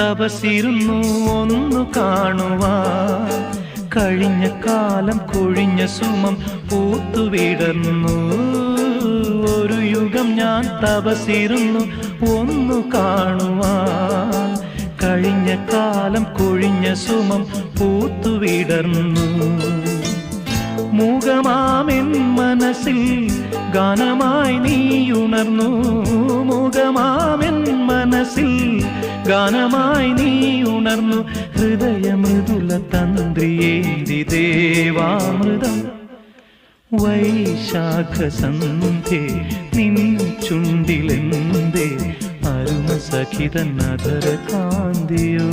തപസിരുന്നു ഒന്നു കാണുവാൻ, കഴിഞ്ഞ കാലം കൊഴിഞ്ഞ സുമം പൂത്തുവിടർന്നു. ഒരു യുഗം ഞാൻ തപസിരുന്നു ഒന്നു കാണുവാൻ, കഴിഞ്ഞ കാലം കൊഴിഞ്ഞ സുമം പൂത്തുവിടർന്നു. മൂകമാമെൻ മനസ്സിൽ ഗാനമായി നീയുണർന്നു. മൂകമാമെൻ മനസ്സിൽ ഗാനമായി നീയുണർന്നു. ഹൃദയമൃദുല തന്ത്രിയേന്തി ദേവാമൃതം. വൈശാഖ സന്ധ്യേ നിൻ ചുണ്ടിലെന്തേ അരുണ സഖിതൻ അധര കാന്തിയോ.